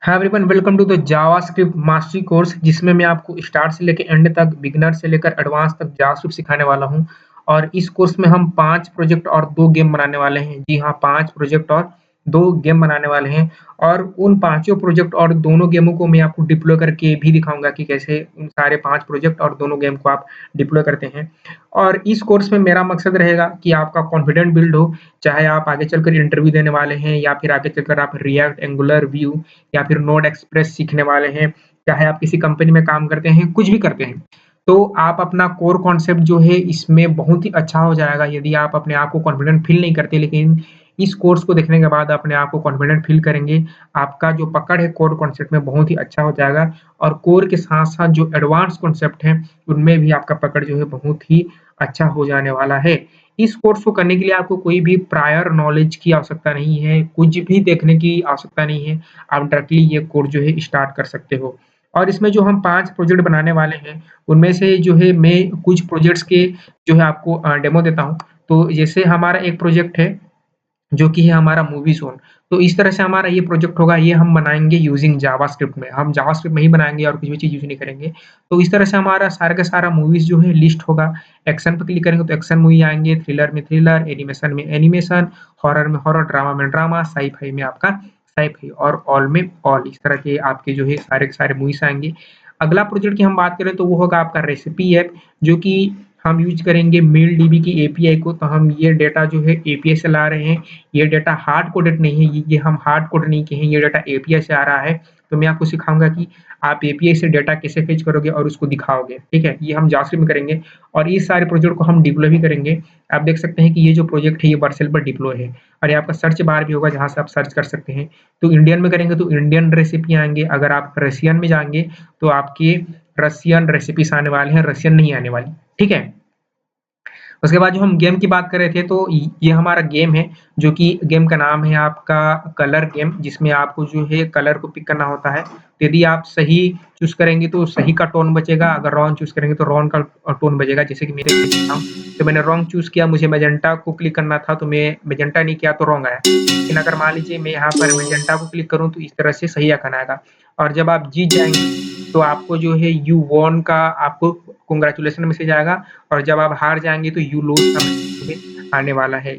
Hi everyone, welcome to the JavaScript mastery course जिसमें मैं आपको स्टार्ट से लेकर एंड तक, बिगिनर से लेकर एडवांस तक जावास्क्रिप्ट सिखाने वाला हूं। और इस कोर्स में हम 5 प्रोजेक्ट और 2 गेम बनाने वाले हैं। जी हाँ, 5 प्रोजेक्ट और 2 गेम बनाने वाले हैं। और उन पाँचों प्रोजेक्ट और दोनों गेमों को मैं आपको डिप्लॉय करके भी दिखाऊँगा कि कैसे उन सारे 5 प्रोजेक्ट और दोनों गेम को आप डिप्लॉय करते हैं। और इस कोर्स में मेरा मकसद रहेगा कि आपका कॉन्फिडेंट बिल्ड हो, चाहे आप आगे चलकर इंटरव्यू देने वाले हैं या फिर आगे चलकर आप रिएक्ट, एंगुलर, व्यू या फिर नोड एक्सप्रेस सीखने वाले हैं, चाहे आप किसी कंपनी में काम करते हैं, कुछ भी करते हैं। तो आप अपना कोर कॉन्सेप्ट जो है इसमें बहुत ही अच्छा हो जाएगा यदि आप अपने आप को कॉन्फिडेंट फ़ील नहीं करते, लेकिन इस कोर्स को देखने के बाद अपने आप को कॉन्फिडेंट फ़ील करेंगे। आपका जो पकड़ है कोर कॉन्सेप्ट में बहुत ही अच्छा हो जाएगा और कोर के साथ-साथ जो एडवांस कॉन्सेप्ट हैं, उनमें भी आपका पकड़ जो है बहुत ही अच्छा हो जाने वाला है। इस कोर्स को करने के लिए आपको कोई भी प्रायर नॉलेज की आवश्यकता नहीं है, कुछ भी देखने की आवश्यकता नहीं है। आप डायरेक्टली ये कोर्स जो है स्टार्ट कर सकते हो। और इसमें जो हम 5 प्रोजेक्ट बनाने वाले हैं, उनमें से जो है मैं कुछ प्रोजेक्ट्स के जो है आपको डेमो देता हूँ। तो जैसे हमारा एक प्रोजेक्ट है जो कि है हमारा मूवी ज़ोन। तो इस तरह से हमारा ये प्रोजेक्ट होगा, ये हम बनाएँगे यूज़िंग जावास्क्रिप्ट में। हम जावास्क्रिप्ट में ही बनाएँगे और कुछ भी चीज़ यूज़ नहीं करेंगे। तो इस तरह से हमारा सारा का सारा मूवीज़ जो है लिस्ट होगा। एक्शन पे क्लिक करेंगे तो एक्शन मूवी आएँगे, थ्रिलर में थ्रिलर, एनिमेशन में एनिमेशन, हॉरर में हॉरर, ड्रामा में ड्रामा, साइ-फाई में आपका साइ-फाई और ऑल में ऑल। इस तरह के आपके जो है सारे के सारे मूवीज़ आएँगे। अगला प्रोजेक्ट की हम बात करें तो वो होगा आपका रेसिपी ऐप, जो कि हम यूज़ करेंगे मेलडीबी की एपीआई को। तो हम ये डेटा जो है एपीआई से ला रहे हैं। ये डेटा हार्ड कोडेड नहीं है, ये हम हार्ड कोड नहीं किए हैं, ये डेटा एपीआई से आ रहा है। तो मैं आपको सिखाऊँगा कि आप एपीआई से डेटा कैसे फेच करोगे और उसको दिखाओगे, ठीक है? ये हम जावास्क्रिप्ट में करेंगे और इस सारे प्रोजेक्ट को हम डिप्लॉय भी करेंगे। आप देख सकते हैं कि ये जो प्रोजेक्ट है ये वर्सेल पर डिप्लॉय है और ये आपका सर्च बार भी होगा जहाँ से आप सर्च कर सकते हैं। तो इंडियन में करेंगे तो इंडियन रेसिपी आएँगे, अगर आप रशियन में जाएँगे तो आपके रशियन रेसिपीज़ आने वाले हैं, रशियन नहीं आने वाली, ठीक है? उसके बाद जो हम गेम की बात कर रहे थे तो ये हमारा गेम है, जो कि गेम का नाम है आपका कलर गेम, जिसमें आपको जो है कलर को पिक करना होता है। तो यदि आप सही चूज़ करेंगे तो सही का टोन बजेगा, अगर रॉन्ग चूज़ करेंगे तो रॉन्ग का टोन बजेगा। जैसे कि मेरे केस में था, तो मैंने रॉन्ग चूज़ किया, मुझे मैजेंटा को क्लिक करना था तो मैं मैजेंटा नहीं किया तो रॉन्ग आया। लेकिन अगर मान लीजिए मैं यहाँ पर मैजेंटा को क्लिक करूँ तो इस तरह से सही आइकन आएगा और जब आप जीत जाएँगे तो आपको जो है यू वॉन का आपको कांग्रेचुलेशन मैसेज आएगा और जब आप हार जाएँगे तो यू लूज़ का मैसेज आने वाला है।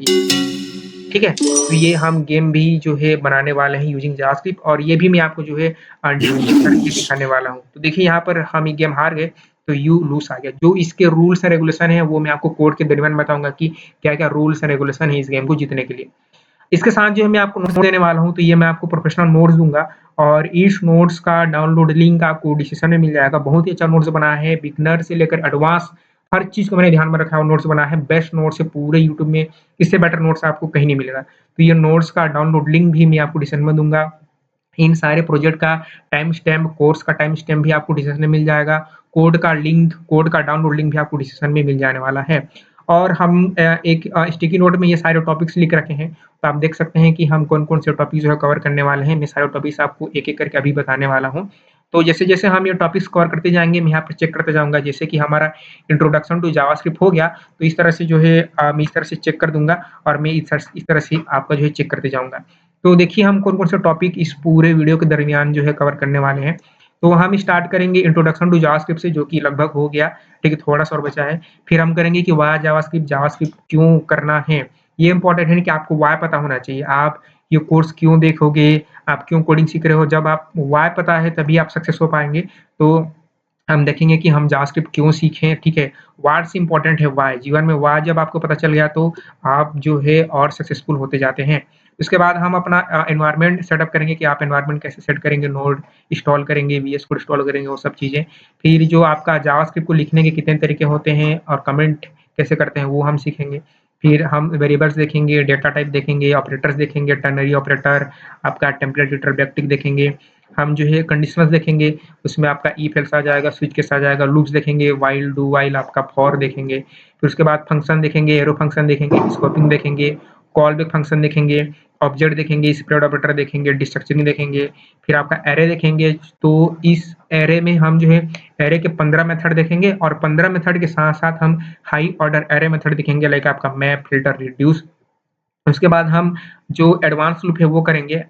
ठीक है? तो ये हम गेम भी जो है बनाने वाले हैं यूजिंग जावास्क्रिप्ट और ये भी मैं आपको जो है डिस्प्ले करके दिखाने वाला हूँ। तो देखिए यहाँ पर हम ये गेम हार गए, तो यू लूज़ आ गया। जो इसके रूल्स एंड रेगुलेशन है वो मैं आपको कोड के दरमियान बताऊँगा कि क्या-क्या रूल्स एंड रेगुलेशन है इस गेम को जीतने के लिए। इसके साथ जो है मैं आपको नोट्स देने वाला हूँ, तो ये मैं आपको प्रोफेशनल नोट्स दूँगा और इस नोट्स का डाउनलोड लिंक आपको डिस्क्रिप्शन में मिल जाएगा। बहुत ही अच्छा नोट्स बना है, बिगिनर से लेकर एडवांस हर चीज़ को मैंने ध्यान में रखा है और नोट्स बना है। बेस्ट नोट्स है पूरे यूट्यूब में, इससे बेटर नोट्स आपको कहीं नहीं मिलेगा। तो ये नोट्स का डाउनलोड लिंक भी मैं आपको डिस्क्रिप्शन में दूँगा। इन सारे प्रोजेक्ट का टाइम स्टैम्प, कोर्स का टाइम स्टैम्प भी आपको डिस्क्रिप्शन में मिल जाएगा। कोड का लिंक, कोड का डाउनलोड लिंक भी आपको डिस्क्रिप्शन में मिल जाने वाला है। और हम एक स्टिकी नोट में ये सारे टॉपिक्स लिख रखे हैं, तो आप देख सकते हैं कि हम कौन-कौन से टॉपिक जो है कवर करने वाले हैं। मैं सारे टॉपिक्स आपको एक-एक करके अभी बताने वाला हूँ। तो जैसे-जैसे हम ये टॉपिक्स कवर करते जाएँगे, मैं यहाँ पे चेक करते जाऊँगा। जैसे कि हमारा इंट्रोडक्शन टू जावास्क्रिप्ट हो गया, तो इस तरह से जो है मैं इस तरह से चेक कर दूँगा और मैं इस तरह से आपका जो है चेक करते जाऊँगा। तो देखिए हम कौन-कौन से टॉपिक इस पूरे वीडियो के दरमियान जो है कवर करने वाले हैं। तो हम स्टार्ट करेंगे इंट्रोडक्शन टू जावास्क्रिप्ट से, जो कि लगभग हो गया, ठीक है, थोड़ा-सा और बचा है। फिर हम करेंगे कि व्हाय जावास्क्रिप्ट, जावास्क्रिप्ट क्यों करना है? ये इम्पोर्टेंट है कि आपको व्हाय पता होना चाहिए। आप ये कोर्स क्यों देखोगे? आप क्यों कोडिंग सीख रहे हो? जब आप व्हाय पता है तभी आप सक्सेस हो पाएँगे। तो हम देखेंगे कि हम जावास्क्रिप्ट क्यों सीखें, ठीक है? व्हाट से इम्पोर्टेंट है व्हाय। जीवन में व्हाय जब आपको पता चल गया तो आप जो है और सक्सेसफुल होते जाते हैं। उसके बाद हम अपना एनवायरनमेंट सेटअप करेंगे कि आप एनवायरनमेंट कैसे सेट करेंगे, नोड इंस्टॉल करेंगे, वीएस कोड इंस्टॉल करेंगे, वो सब चीज़ें। फिर जो आपका जावास्क्रिप्ट को लिखने के कितने तरीके होते हैं और कमेंट कैसे करते हैं, वो हम सीखेंगे। फिर हम वेरिएबल्स देखेंगे, डेटा टाइप देखेंगे, ऑपरेटर्स देखेंगे, टर्नरी ऑपरेटर, आपका टेम्पलेट रिटर्न बैकटिक देखेंगे। हम जो है कंडीशनल्स देखेंगे, उसमें आपका इफ एल्स आ जाएगा, स्विच केस आ जाएगा, लूप्स देखेंगे, व्हाइल, डू व्हाइल, आपका फॉर देखेंगे। फिर उसके बाद फंक्शन देखेंगे, एरो फंक्शन देखेंगे, स्कोपिंग देखेंगे, कॉल बैक फंक्शन देखेंगे, ऑब्जेक्ट देखेंगे, स्प्रेड ऑपरेटर देखेंगे, डिस्ट्रक्चरिंग देखेंगे, फिर आपका एरे देखेंगे। तो इस एरे में हम जो है एरे के 15 मेथड देखेंगे और 15 मेथड के साथ-साथ हम हाई ऑर्डर एरे मेथड देखेंगे, लाइक आपका मैप, फिल्टर, रिड्यूस। उसके बाद हम जो एडवांस लूप है वो करेंगे।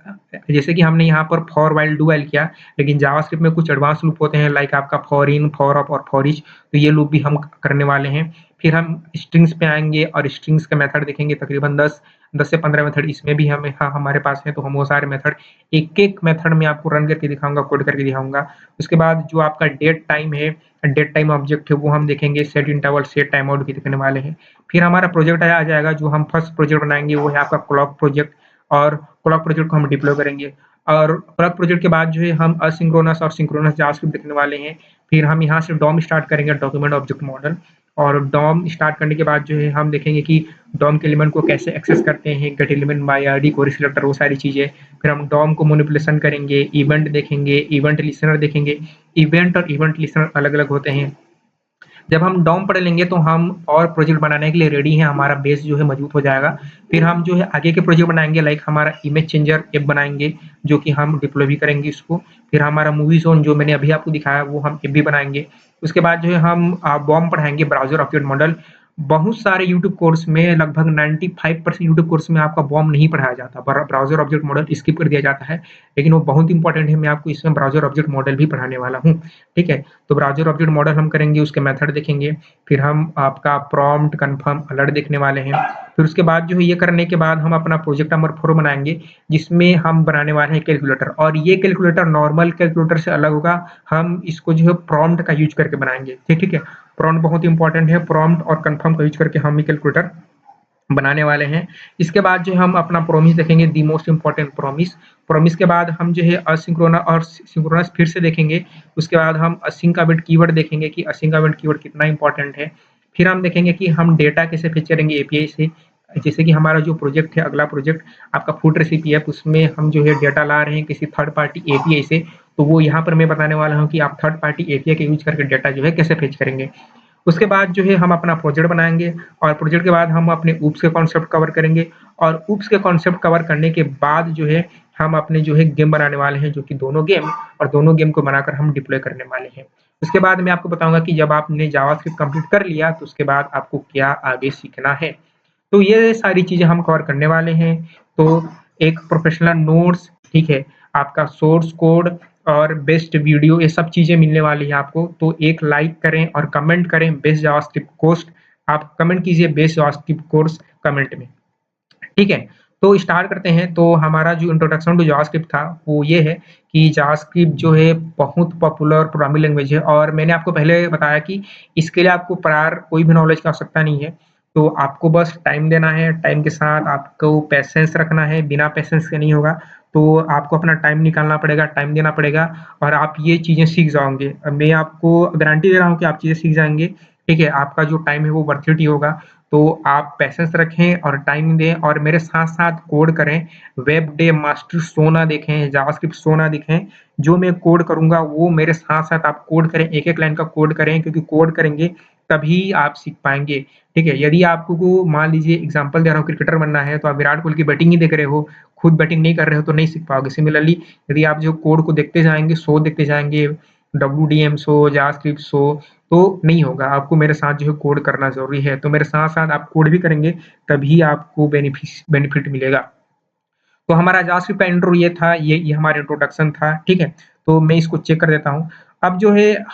जैसे कि हमने यहाँ पर फॉर व्हाइल डू व्हाइल किया, लेकिन जावास्क्रिप्ट में कुछ एडवांस लूप होते हैं लाइक आपका फॉर इन, फॉर ऑफ और फॉर ईच, तो ये लूप भी हम करने वाले हैं। फिर हम स्ट्रिंग्स पे आएँगे और स्ट्रिंग्स का मेथड देखेंगे, तकरीबन 10 से 15 मेथड इसमें भी हमारे पास है, तो हम वो सारे मेथड एक-एक मेथड में आपको रन करके दिखाऊँगा, कोड करके दिखाऊँगा। उसके बाद जो आपका डेट टाइम है, डेट टाइम ऑब्जेक्ट है वो हम देखेंगे, set interval, set time out भी देखने वाले हैं। फिर हमारा प्रोजेक्ट आ जाएगा, जो हम फर्स्ट प्रोजेक्ट बनाएँगे वो है आपका क्लॉक प्रोजेक्ट, और क्लॉक प्रोजेक्ट को हम डिप्लॉय करेंगे। और क्लॉक प्रोजेक्ट के बाद जो है हम असिंक्रोनस और सिंक्रोनस जावास्क्रिप्ट देखने वाले हैं। फिर हम यहाँ से डॉम स्टार्ट करेंगे, डॉक्यूमेंट ऑब्जेक्ट मॉडल, और डॉम स्टार्ट करने के बाद जो है हम देखेंगे कि डॉम के एलिमेंट को कैसे एक्सेस करते हैं, gate element by ID, query selector, वो सारी चीज़ें। फिर हम डॉम को मैनिपुलेशन करेंगे, इवेंट देखेंगे, इवेंट लिसनर देखेंगे। इवेंट और इवेंट लिसनर अलग-अलग होते हैं। जब हम डॉम पढ़ लेंगे तो हम और प्रोजेक्ट बनाने के लिए रेडी हैं, हमारा बेस जो है मजबूत हो जाएगा। फिर हम जो है आगे के प्रोजेक्ट बनाएँगे, लाइक हमारा इमेज चेंजर ऐप बनाएँगे, जो कि हम डिप्लॉय भी करेंगे इसको। फिर हमारा मूवी ज़ोन जो मैंने अभी आपको दिखाया वो हम ऐप भी बनाएँगे। उसके बाद जो है हम बॉम पढ़ाएँगे, ब्राउज़र ऑब्जेक्ट मॉडल। बहुत सारे यूट्यूब कोर्स में, लगभग 95% यूट्यूब कोर्स में आपका बॉम नहीं पढ़ाया जाता, ब्राउज़र ऑब्जेक्ट मॉडल स्किप कर दिया जाता है, लेकिन वो बहुत इंपॉर्टेंट है। मैं आपको इसमें ब्राउज़र ऑब्जेक्ट मॉडल भी पढ़ाने वाला हूँ, ठीक है? तो ब्राउज़र ऑब्जेक्ट मॉडल हम करेंगे, उसके मेथड देखेंगे। फिर हम आपका प्रॉम्प्ट, कन्फर्म, अलर्ट देखने वाले हैं। फिर उसके बाद जो है ये करने के बाद हम अपना प्रोजेक्ट नंबर 4 बनाएँगे, जिसमें हम बनाने वाले हैं कैलकुलेटर, और ये कैलकुलेटर नॉर्मल कैलकुलेटर से अलग होगा। हम इसको जो है प्रॉम्प्ट का यूज़ करके बनाएँगे, ठीक है? प्रॉम्प्ट बहुत इंपॉर्टेंट है, प्रॉम्प्ट और कन्फर्म का यूज़ करके हम ये कैलकुलेटर बनाने वाले हैं। इसके बाद जो हम अपना प्रॉमिस देखेंगे, the most important promise. Promise के बाद हम जो है असिंक्रोनस और सिंक्रोनस फिर से देखेंगे। उसके बाद हम असिंक अवेट कीवर्ड देखेंगे कि असिंक अवेट कीवर्ड कितना इम्पोर्टेंट है। फिर हम देखेंगे कि हम डेटा कैसे फेच करेंगे एपीआई से। जैसे कि हमारा जो प्रोजेक्ट है, अगला प्रोजेक्ट आपका फूड रेसिपी ऐप, उसमें हम जो है डेटा ला रहे हैं किसी थर्ड पार्टी एपीआई से, तो वो यहाँ पर मैं बताने वाला हूँ कि आप थर्ड पार्टी एपीआई का यूज़ करके डेटा जो है कैसे फेच करेंगे। उसके बाद जो है हम अपना प्रोजेक्ट बनाएँगे, और प्रोजेक्ट के बाद हम अपने ऊप्स के कॉन्सेप्ट कवर करेंगे, और ऊप्स के कॉन्सेप्ट कवर करने के बाद जो है हम अपने जो है गेम बनाने वाले हैं, जो कि दोनों गेम, और दोनों गेम को बनाकर हम डिप्लॉय करने वाले हैं। उसके बाद मैं आपको बताऊँगा कि जब आपने जावास्क्रिप्ट कंप्लीट कर लिया तो उसके बाद आपको क्या आगे सीखना है। तो ये सारी चीज़ें हम कवर करने वाले हैं। तो एक प्रोफेशनल नोट्स, ठीक है, आपका सोर्स कोड और बेस्ट वीडियो, ये सब चीज़ें मिलने वाली है आपको। तो एक लाइक करें और कमेंट करें बेस्ट जावास्क्रिप्ट कोर्स, आप कमेंट कीजिए बेस्ट जावास्क्रिप्ट कोर्स कमेंट में, ठीक है? तो स्टार्ट करते हैं। तो हमारा जो इंट्रोडक्शन टू जावास्क्रिप्ट था, वो ये है कि जावास्क्रिप्ट जो है बहुत पॉपुलर प्रोग्रामिंग लैंग्वेज है, और मैंने आपको पहले बताया कि इसके लिए आपको प्रायर कोई भी नॉलेज की आवश्यकता नहीं है। तो आपको बस टाइम देना है, टाइम के साथ आपको पेशेंस रखना है, बिना पेशेंस के नहीं होगा। तो आपको अपना टाइम निकालना पड़ेगा, टाइम देना पड़ेगा, और आप ये चीज़ें सीख जाओगे। मैं आपको गारंटी दे रहा हूँ कि आप चीज़ें सीख जाएँगे, ठीक है? आपका जो टाइम है वो वर्थ इट ही होगा। तो आप पेशेंस रखें और टाइम दें, और मेरे साथ-साथ कोड करें। वेब डेव मास्टर शो ना देखें, जावास्क्रिप्ट शो ना देखें। जो मैं कोड करूँगा वो मेरे साथ-साथ आप कोड करें, एक-एक लाइन का कोड करें, क्योंकि कोड करेंगे तभी आप सीख पाएँगे, ठीक है? यदि आपको मान लीजिए एग्ज़ाम्पल दे रहा हूँ, क्रिकेटर बनना है तो आप विराट कोहली की बैटिंग ही देख रहे हो, खुद बैटिंग नहीं कर रहे हो तो नहीं सीख पाओगे। सिमिलरली यदि आप जो कोड को देखते जाएँगे, शो देखते जाएँगे, डब्ल्यूडीएम शो, जावास्क्रिप्ट शो, तो नहीं होगा, आपको मेरे साथ जो है कोड करना ज़रूरी है। तो मेरे साथ-साथ आप कोड भी करेंगे, तभी आपको बेनिफिट मिलेगा। तो हमारा जावास्क्रिप्ट का इंट्रो ये था, ये हमारा इंट्रोडक्शन था, ठीक है? तो मैं इसको चेक कर देता हूँ। अब जो है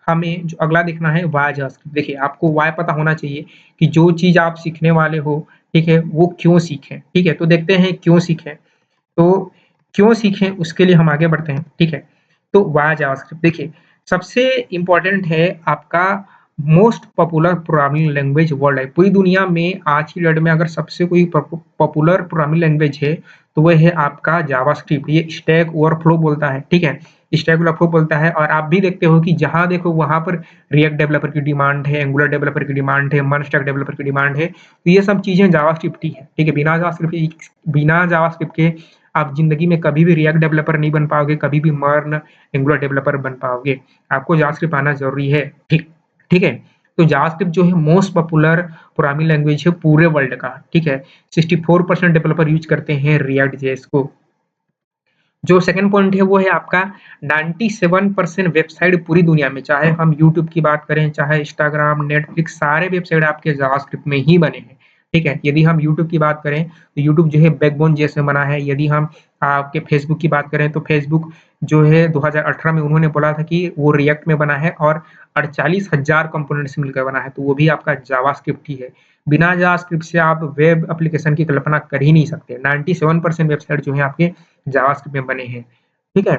हमें जो अगला देखना है व्हाय जावास्क्रिप्ट। देखिए, आपको व्हाय पता होना चाहिए कि जो चीज़ आप सीखने वाले हो, ठीक है? वो क्यों सीखें, ठीक है? तो देखते हैं क्यों सीखें। तो क्यों सीखें उसके लिए हम आगे बढ़ते हैं, ठीक है? तो व्हाय जावास्क्रिप्ट देखिए, सबसे इम्पोर्टेंट है आपका most popular programming language world है। पूरी दुनिया में आज की डेट में अगर सबसे कोई पॉपुलर प्रोग्रामिंग लैंग्वेज है, तो वो है आपका जावास्क्रिप्ट। ये स्टैक ओवरफ्लो बोलता है, ठीक है? स्टैक ओवरफ्लो बोलता है, और आप भी देखते हो कि जहाँ देखो वहाँ पर रिएक्ट डेवलपर की डिमांड है, एंगुलर डेवलपर की डिमांड है, मर्न डेवलपर की डिमांड है। तो ये सब चीज़ें जावास्क्रिप्ट ही है, ठीक है? बिना जावास्क्रिप्ट के आप ज़िंदगी में कभी भी रिएक्ट डेवलपर नहीं बन पाओगे, कभी भी मर्न, एंगुलर डेवलपर बन पाओगे। आपको जावास्क्रिप्ट आना ज़रूरी है, ठीक है? तो जावास्क्रिप्ट जो है मोस्ट पॉपुलर प्रोग्रामिंग लैंग्वेज है पूरे वर्ल्ड का, ठीक है? 64% डेवलपर यूज़ करते हैं रिएक्ट जेएस को। जो सेकंड पॉइंट है वो है आपका 97% वेबसाइट पूरी दुनिया में, चाहे हम यूट्यूब की बात करें, चाहे इंस्टाग्राम, नेटफ्लिक्स, सारे वेबसाइट आपके जावास्क्रिप्ट में ही बने हैं। ठीक है? यदि हम यूट्यूब की बात करें, तो यूट्यूब जो है बैकबोन जेएस में बना है। यदि हम आपके फेसबुक की बात करें, तो फेसबुक जो है 2018 में उन्होंने बोला था कि वो रिएक्ट में बना है और 48,000 कंपोनेंट्स मिलकर बना है, तो वो भी आपका जावास्क्रिप्ट ही है। बिना जावास्क्रिप्ट से आप वेब एप्लीकेशन की कल्पना कर ही नहीं सकते। 97% वेबसाइट जो है आपके जावास्क्रिप्ट में बने हैं, ठीक है?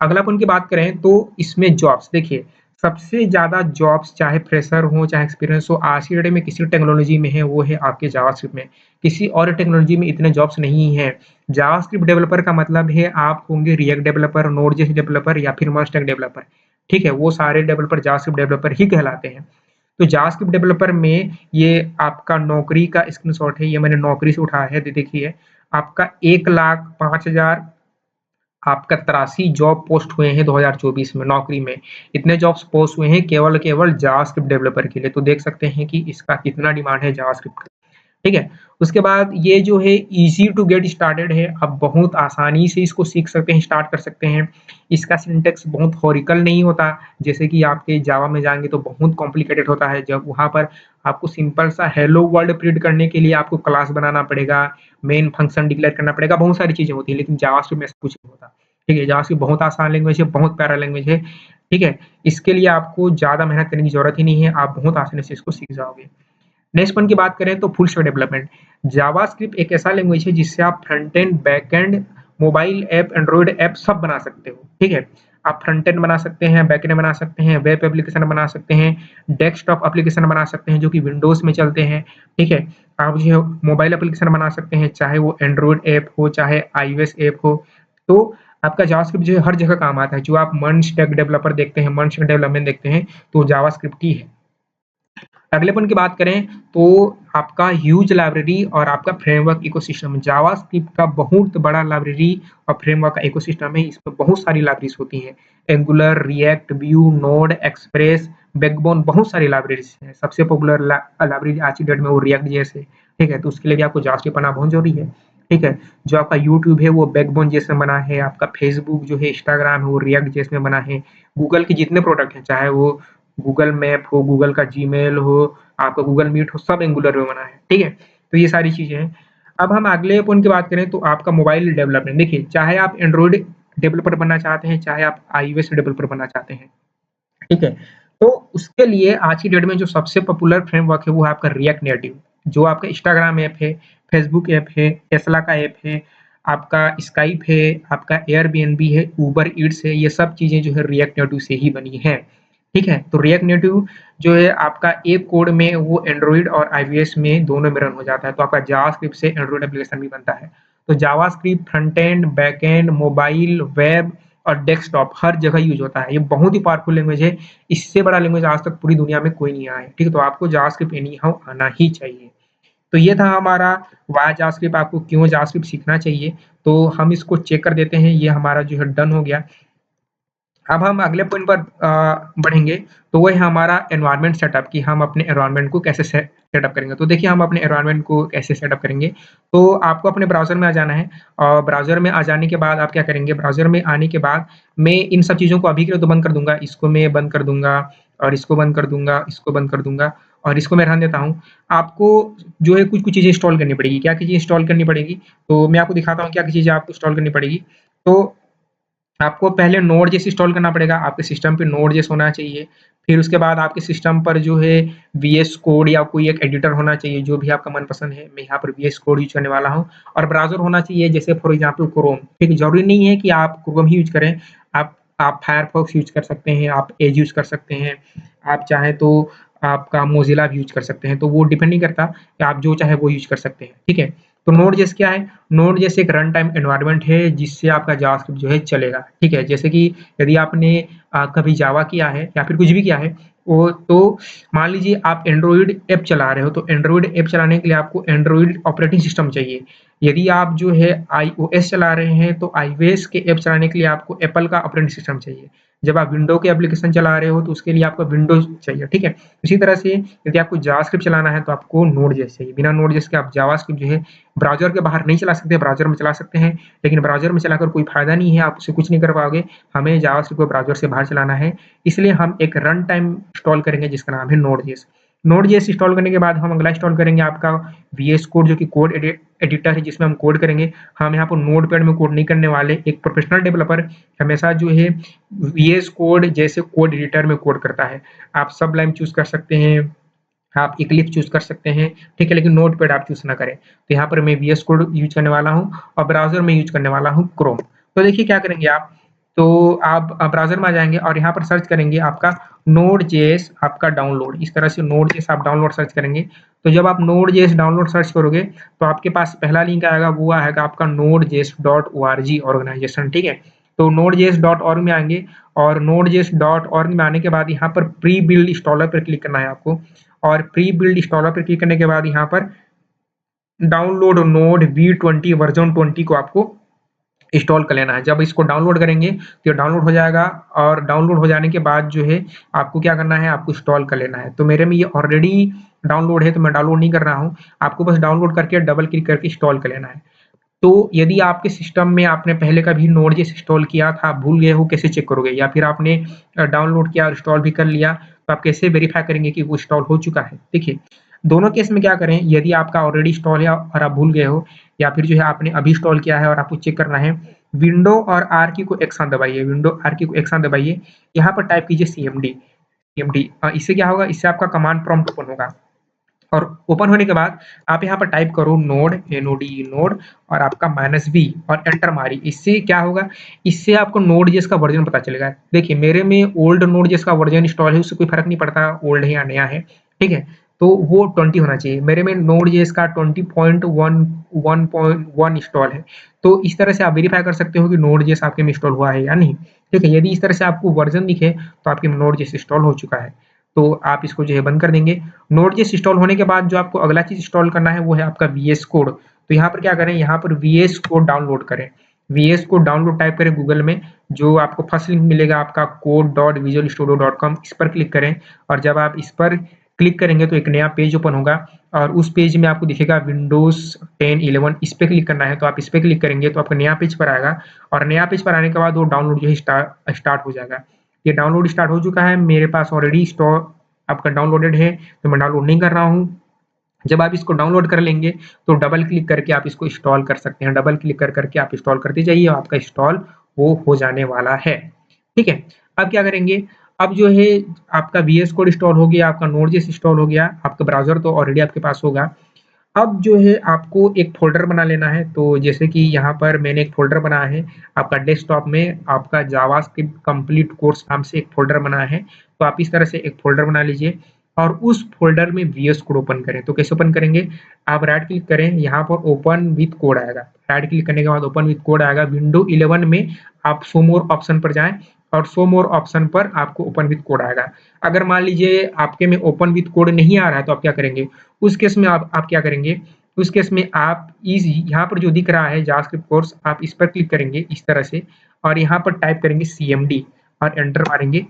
अगला अपन की बात करें तो इसमें जॉब्स देखिए, सबसे ज़्यादा जॉब्स चाहे फ्रेशर हो, चाहे एक्सपीरियंस हो, आज की डेट में किसी टेक्नोलॉजी में है, वो है आपके जावास्क्रिप्ट में। किसी और टेक्नोलॉजी में इतने जॉब्स नहीं हैं। जावास्क्रिप्ट डेवलपर का मतलब है आप होंगे रिएक्ट डेवलपर, नोड.जेएस डेवलपर या फिर मस्टैक डेवलपर, ठीक है? वो सारे डेवलपर जावास्क्रिप्ट डेवलपर ही कहलाते हैं। तो जावास्क्रिप्ट डेवलपर में ये आपका नौकरी का स्क्रीनशॉट है, ये मैंने नौकरी से उठाया है, देखिए आपका 1,05,000 आपका 83 जॉब पोस्ट हुए हैं 2024 में नौकरी में। इतने जॉब्स पोस्ट हुए हैं केवल जावास्क्रिप्ट डेवलपर के लिए, तो देख सकते हैं कि इसका कितना डिमांड है जावास्क्रिप्ट का, ठीक है? उसके बाद ये जो है ईज़ी टू गेट स्टार्टेड है, आप बहुत आसानी से इसको सीख सकते हैं, स्टार्ट कर सकते हैं। इसका सिंटैक्स बहुत होरिकल नहीं होता, जैसे कि आपके जावा में जाएँगे तो बहुत कॉम्प्लिकेटेड होता है, जब वहाँ पर आपको सिंपल सा हेलो वर्ल्ड प्रिंट करने के लिए आपको क्लास बनाना पड़ेगा, मेन फंक्शन डिक्लेयर करना पड़ेगा, बहुत सारी चीज़ें होती हैं, लेकिन जावास्क्रिप्ट में ऐसा कुछ नहीं होता, ठीक है? जावास्क्रिप्ट बहुत आसान लैंग्वेज है, बहुत प्यारा लैंग्वेज है, ठीक है? इसके लिए आपको ज़्यादा मेहनत करने की ज़रूरत ही नहीं है, आप बहुत आसानी से इसको सीख जाओगे। नेक्स्ट वन की बात करें तो फुल स्टैक डेवलपमेंट। जावास्क्रिप्ट एक ऐसा लैंग्वेज है जिससे आप front end, back and, mobile app, Android app सब बना सकते हो, ठीक है? आप फ्रंट एंड बना सकते हैं, बैक एंड बना सकते हैं, वेब एप्लीकेशन बना सकते हैं, डेस्कटॉप एप्लीकेशन बना सकते हैं जो कि विंडोज़ में चलते हैं, ठीक है? आप जो है मोबाइल एप्लीकेशन बना सकते हैं, चाहे वो एंड्रॉइड ऐप हो, चाहे आईओएस ऐप हो। तो आपका जावास्क्रिप्ट जो है हर जगह काम आता है। जो आप मर्न स्टैक डेवलपर देखते हैं, मर्न स्टैक डेवलपमेंट देखते हैं, तो जावास्क्रिप्ट ही है। अगलेपन की बात करें तो आपका ह्यूज लाइब्रेरी और आपका फ्रेमवर्क इकोसिस्टम जावास्क्रिप्ट का बहुत बड़ा लाइब्रेरी और फ्रेमवर्क का इकोसिस्टम है। इसमें बहुत सारी लाइब्रेरीज होती हैं। Angular, react, view, node, express, backbone बहुत सारी लाइब्रेरीज हैं। सबसे पॉपुलर लाइब्रेरी आज की डेट में वो रिएक्ट जेएस है, ठीक है? तो उसके लिए भी आपको जावास्क्रिप्ट पढ़ना बहुत जरूरी है, ठीक है? जो आपका यूट्यूब है वो बैकबोन जेएस में बना है। आपका फेसबुक जो है, इंस्टाग्राम है वो रिएक्ट जेएस में बना है। गूगल के जितने प्रोडक्ट हैं, चाहे वो गूगल मैप हो, गूगल का जीमेल हो, आपका गूगल मीट हो, सब एंगुलर में बना है, ठीक है? तो ये सारी चीज़ें हैं। अब हम अगले पॉइंट की बात करें तो आपका मोबाइल डेवलपमेंट देखिए, चाहे आप एंड्रॉइड डेवलपर बनना चाहते हैं, चाहे आप आईओएस डेवलपर बनना चाहते हैं, ठीक है? तो उसके लिए आज की डेट में जो सबसे पॉपुलर फ्रेमवर्क है वो है आपका रिएक्ट नेटिव, जो आपका इंस्टाग्राम ऐप है, फेसबुक ऐप है, टेस्ला का ऐप है, आपका स्काइप है, आपका एयरबीएनबी है, उबर ईट्स है, ये सब चीज़ें जो है रिएक्ट नेटिव से ही बनी हैं, ठीक है? तो रिएक्ट नेटिव जो है आपका एक कोड में वो एंड्रॉइड और आईओएस में दोनों में रन हो जाता है, तो आपका जावास्क्रिप्ट से एंड्रॉइड एप्लीकेशन भी बनता है। तो JavaScript front end, back and, mobile, web और डेस्कटॉप हर जगह यूज़ होता है। ये बहुत ही पावरफुल लैंग्वेज है। इससे बड़ा लैंग्वेज आज तक पूरी दुनिया में कोई नहीं आया है, ठीक है? तो आपको जावास्क्रिप्ट एनी हाउ आना ही चाहिए। तो ये था हमारा व्हाय जावास्क्रिप्ट, आपको क्यों जावास्क्रिप्ट सीखना चाहिए। तो हम इसको चेक कर देते हैं, ये हमारा जो है डन हो गया। अब हम अगले पॉइंट पर बढ़ेंगे, तो वो है हमारा एनवायरनमेंट सेटअप कि हम अपने एनवायरनमेंट को कैसे सेटअप करेंगे। तो देखिए हम अपने एनवायरनमेंट को कैसे सेटअप करेंगे, तो आपको अपने ब्राउज़र में आ जाना है और ब्राउज़र में आ जाने के बाद आप क्या करेंगे, ब्राउज़र में आने के बाद मैं इन सब चीज़ों को अभी के लिए तो बंद कर दूँगा, इसको मैं बंद कर दूँगा और इसको बंद कर दूँगा, इसको बंद कर दूँगा और इसको मैं रहने देता हूँ। आपको जो है कुछ-कुछ चीज़ें इंस्टॉल करनी पड़ेगी, क्या-क्या चीज़ें इंस्टॉल करनी पड़ेगी, तो मैं आपको दिखाता हूँ क्या-क्या चीज़ें आपको इंस्टॉल करनी पड़ेगी। तो आपको पहले नोड.जेएस इंस्टॉल करना पड़ेगा, आपके सिस्टम पे नोड.जेएस होना चाहिए। फिर उसके बाद आपके सिस्टम पर जो है वीएस कोड या कोई एक एडिटर होना चाहिए, जो भी आपका मनपसंद है। मैं यहाँ पर वीएस कोड यूज़ करने वाला हूँ और ब्राउज़र होना चाहिए जैसे फॉर एग्ज़ाम्पल क्रोम, ठीक है? ज़रूरी नहीं है कि आप क्रोम ही यूज़ करें, आप फायरफॉक्स यूज़ कर सकते हैं, आप एज यूज़ कर सकते हैं, आप चाहें तो आपका मोज़िला भी यूज़ कर सकते हैं, तो वो डिपेंड नहीं करता कि आप जो चाहे वो यूज़ कर सकते हैं, ठीक है? तो नोड.जेएस क्या है? नोड.जेएस एक रन टाइम एनवायरनमेंट है जिससे आपका जावास्क्रिप्ट जो है चलेगा, ठीक है? जैसे कि यदि आपने कभी जावा किया है या फिर कुछ भी किया है, वो तो मान लीजिए आप एंड्रॉइड ऐप चला रहे हो, तो एंड्रॉइड ऐप चलाने के लिए आपको एंड्रॉइड ऑपरेटिंग सिस्टम चाहिए। यदि आप जो है आईओएस चला रहे हैं, तो आईओएस के ऐप चलाने के लिए आपको एप्पल का ऑपरेटिंग सिस्टम चाहिए। जब आप विंडो के एप्लीकेशन चला रहे हो, तो उसके लिए आपको विंडोज़ चाहिए, ठीक है? इसी तरह से यदि आपको जावास्क्रिप्ट चलाना है, तो आपको नोड.जेएस चाहिए। बिना नोड.जेएस के आप जावास्क्रिप्ट जो है ब्राउज़र के बाहर नहीं चला सकते, ब्राउज़र में चला सकते हैं, लेकिन ब्राउज़र में चलाकर कोई फ़ायदा नहीं है, आप उससे कुछ नहीं कर पाओगे। हमें जावास्क्रिप्ट को ब्राउज़र से बाहर चलाना है, इसलिए हम एक रन टाइम इंस्टॉल करेंगे जिसका नाम है नोड.जेएस। नोड.जेएस इंस्टॉल करने के बाद हम अगला इंस्टॉल करेंगे आपका वीएस कोड, जो कि कोड एडिटर है जिसमें हम कोड करेंगे। हम यहाँ पर नोटपैड में कोड नहीं करने वाले। एक प्रोफेशनल डेवलपर हमेशा जो है वीएस कोड जैसे कोड एडिटर में कोड करता है। आप सबलाइन चूज़ कर सकते हैं, आप इक्लिप्स चूज़ कर सकते हैं, ठीक है? लेकिन नोटपैड आप चूज़ ना करें। तो यहाँ पर मैं वीएस कोड यूज़ करने वाला हूँ और ब्राउज़र में यूज़ करने वाला हूँ क्रोम। तो देखिए क्या करेंगे आप, तो आप ब्राउज़र में आ जाएँगे और यहाँ पर सर्च करेंगे आपका नोड.जेएस आपका डाउनलोड। इस तरह से नोड.जेएस आप डाउनलोड सर्च करेंगे। तो जब आप नोड.जेएस डाउनलोड सर्च करोगे, तो आपके पास पहला लिंक आएगा, वो आएगा आपका node.js.org ऑर्गेनाइज़ेशन, ठीक है? तो node.js.org में आएँगे और node.js.org में आने के बाद यहाँ पर प्री बिल्ड इंस्टॉलर पर क्लिक करना है आपको। और प्री बिल्ड इंस्टॉलर पे क्लिक करने के बाद यहाँ पर डाउनलोड नोड V20 वर्ज़न 20 को आपको इंस्टॉल कर लेना है। जब इसको डाउनलोड करेंगे तो ये डाउनलोड हो जाएगा और डाउनलोड हो जाने के बाद जो है आपको क्या करना है, आपको इंस्टॉल कर लेना है। तो मेरे में ये ऑलरेडी डाउनलोड है, तो मैं डाउनलोड नहीं कर रहा हूँ। आपको बस डाउनलोड करके डबल क्लिक करके इंस्टॉल कर लेना है। तो यदि आपके सिस्टम में आपने पहले कभी नोड.जेएस इंस्टॉल किया था, आप भूल गए हो, कैसे चेक करोगे? या फिर आपने डाउनलोड किया और इंस्टॉल भी कर लिया, तो आप कैसे वेरीफाई करेंगे कि वो इंस्टॉल हो चुका है? देखिए, दोनों केस में क्या करें, यदि आपका ऑलरेडी इंस्टॉल है और आप भूल गए हो, या फिर जो है आपने अभी इंस्टॉल किया है और आपको चेक करना है, विंडो और आर की को एक साथ दबाइए, विंडो आर की को एक साथ दबाइए। यहाँ पर टाइप कीजिए सीएमडी, सीएमडी। इससे क्या होगा, इससे आपका कमांड प्रॉम्प्ट ओपन होगा। और ओपन होने के बाद आप यहाँ पर टाइप करो नोड, NODE नोड, और आपका -v और एंटर मारिए। इससे क्या होगा, इससे आपको नोड.जेएस का वर्ज़न पता चलेगा। देखिए मेरे में ओल्ड नोड.जेएस का वर्ज़न इंस्टॉल है, उससे कोई फ़र्क नहीं पड़ता ओल्ड है या नया है, ठीक है? तो वो 20 होना चाहिए। मेरे में नोड.जेएस का 20.1 इंस्टॉल है। तो इस तरह से आप वेरीफ़ाई कर सकते हो कि नोड.जेएस आपके में इंस्टॉल हुआ है या नहीं, ठीक है? यदि इस तरह से आपको वर्ज़न दिखे, तो आपके में नोड.जेएस इंस्टॉल हो चुका है। तो आप इसको जो है बंद कर देंगे। नोड.जेएस इंस्टॉल होने के बाद जो आपको अगला चीज़ इंस्टॉल करना है, वो है आपका वीएस कोड। तो यहाँ पर क्या करें, यहाँ पर वीएस कोड डाउनलोड करें। वीएस कोड डाउनलोड टाइप करें गूगल में, जो आपको फर्स्ट लिंक मिलेगा आपका code.visualstudio.com, इस पर क्लिक करें। और जब आप इस पर क्लिक करेंगे तो एक नया पेज ओपन होगा और उस पेज में आपको दिखेगा विंडोज़ 10, 11, इस पे क्लिक करना है। तो आप इस पे क्लिक करेंगे तो आपका नया पेज पर आएगा और नया पेज पर आने के बाद वो डाउनलोड जो है स्टार्ट हो जाएगा। ये डाउनलोड स्टार्ट हो चुका है, मेरे पास ऑलरेडी आपका डाउनलोडेड है, तो मैं डाउनलोड नहीं कर रहा हूँ। जब आप इसको डाउनलोड कर लेंगे, तो डबल क्लिक करके आप इसको इंस्टॉल कर सकते हैं। डबल क्लिक करके आप इंस्टॉल करते जाइए और आपका इंस्टॉल वो हो जाने वाला है। ठीक है? अब क्या करेंगे, अब जो है आपका वीएस कोड इंस्टॉल हो गया, आपका नोड.जेएस इंस्टॉल हो गया, आपका ब्राउज़र तो ऑलरेडी आपके पास होगा। अब जो है आपको एक फ़ोल्डर बना लेना है। तो जैसे कि यहाँ पर मैंने एक फ़ोल्डर बनाया है, आपका डेस्कटॉप में आपका जावास्क्रिप्ट कंप्लीट कोर्स नाम से एक फ़ोल्डर बनाया है। तो आप इस तरह से एक फ़ोल्डर बना लीजिए और उस फ़ोल्डर में वीएस कोड ओपन करें। तो कैसे ओपन करेंगे, आप राइट क्लिक करें, यहाँ पर ओपन विथ कोड आएगा। राइट क्लिक करने के बाद ओपन विथ कोड आएगा। विंडो 11 में आप शो मोर ऑप्शन पर जाएँ और शो मोर ऑप्शन पर आपको ओपन विथ कोड आएगा। अगर मान लीजिए आपके में ओपन विथ कोड नहीं आ रहा है, तो आप क्या करेंगे? उस केस में आप क्या करेंगे, उस केस में आप यहाँ पर जो दिख रहा है जावास्क्रिप्ट कोर्स, आप इस पर क्लिक करेंगे इस तरह से और यहाँ पर टाइप करेंगे सीएमडी और एंटर मारेंगे।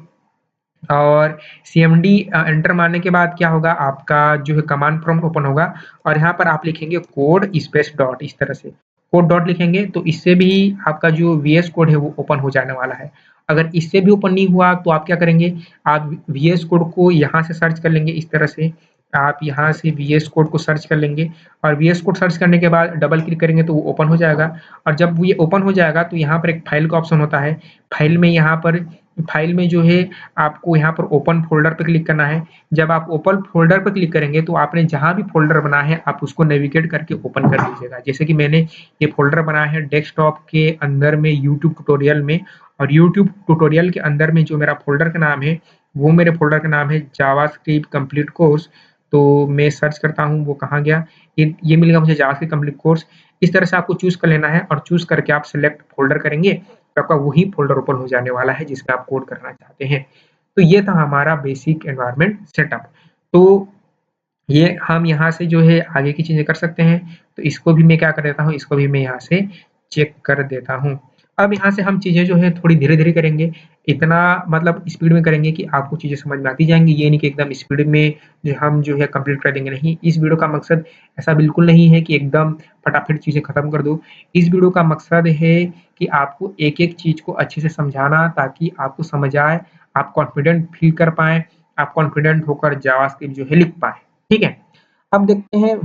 और सीएमडी एंटर मारने के बाद क्या होगा, आपका जो है कमांड प्रॉम्प्ट ओपन होगा और यहाँ पर आप लिखेंगे कोड स्पेस डॉट, इस तरह से कोड डॉट लिखेंगे तो इससे भी आपका जो वीएस कोड है वो ओपन हो जाने वाला है। अगर इससे भी ओपन नहीं हुआ तो आप क्या करेंगे, आप वीएस कोड को यहाँ से सर्च कर लेंगे। इस तरह से आप यहाँ से वीएस कोड को सर्च कर लेंगे और वीएस कोड सर्च करने के बाद डबल क्लिक करेंगे तो वो ओपन हो जाएगा। और जब ये ओपन हो जाएगा तो यहाँ पर एक फाइल का ऑप्शन होता है। फाइल में यहाँ पर फाइल में जो है आपको यहाँ पर ओपन फ़ोल्डर पे क्लिक करना है। जब आप ओपन फ़ोल्डर पे क्लिक करेंगे तो आपने जहाँ भी फ़ोल्डर बनाया है आप उसको नेविगेट करके ओपन कर लीजिएगा। जैसे कि मैंने ये फ़ोल्डर बनाया है डेस्कटॉप के अंदर में यूट्यूब ट्यूटोरियल में, और यूट्यूब ट्यूटोरियल के अंदर में जो मेरा फ़ोल्डर का नाम है, वो मेरे फ़ोल्डर का नाम है जावास्क्रिप्ट कंप्लीट कोर्स। तो मैं सर्च करता हूँ, वो कहाँ गया? ये मिल गया मुझे, जावास्क्रिप्ट कंप्लीट कोर्स। इस तरह से आपको चूज़ कर लेना है और चूज़ करके आप सेलेक्ट फ़ोल्डर करेंगे, तो आपका वही फ़ोल्डर ओपन हो जाने वाला है जिसमें आप कोड करना चाहते हैं। तो ये था हमारा बेसिक एनवायरनमेंट सेटअप। तो ये हम यहाँ से जो है आगे की चीज़ें कर सकते हैं। तो इसको भी मैं क्या कर देता हूँ, इसको भी मैं यहाँ से चेक कर देता हूँ। अब यहाँ से हम चीज़ें जो है थोड़ी धीरे-धीरे करेंगे, इतना मतलब स्पीड में करेंगे कि आपको चीज़ें समझ में आती जाएँगी। ये नहीं कि एकदम स्पीड में हम जो है कंप्लीट कर देंगे, नहीं। इस वीडियो का मकसद ऐसा बिल्कुल नहीं है कि एकदम फटाफट चीज़ें खत्म कर दो। इस वीडियो का मकसद है कि आपको एक-एक चीज़ को अच्छे से समझाना, ताकि आपको समझ आए, आप कॉन्फिडेंट फ़ील कर पाएँ आप कॉन्फिडेंट होकर जावास्क्रिप्ट जो है लिख पाएँ, ठीक है? अब देखते हैं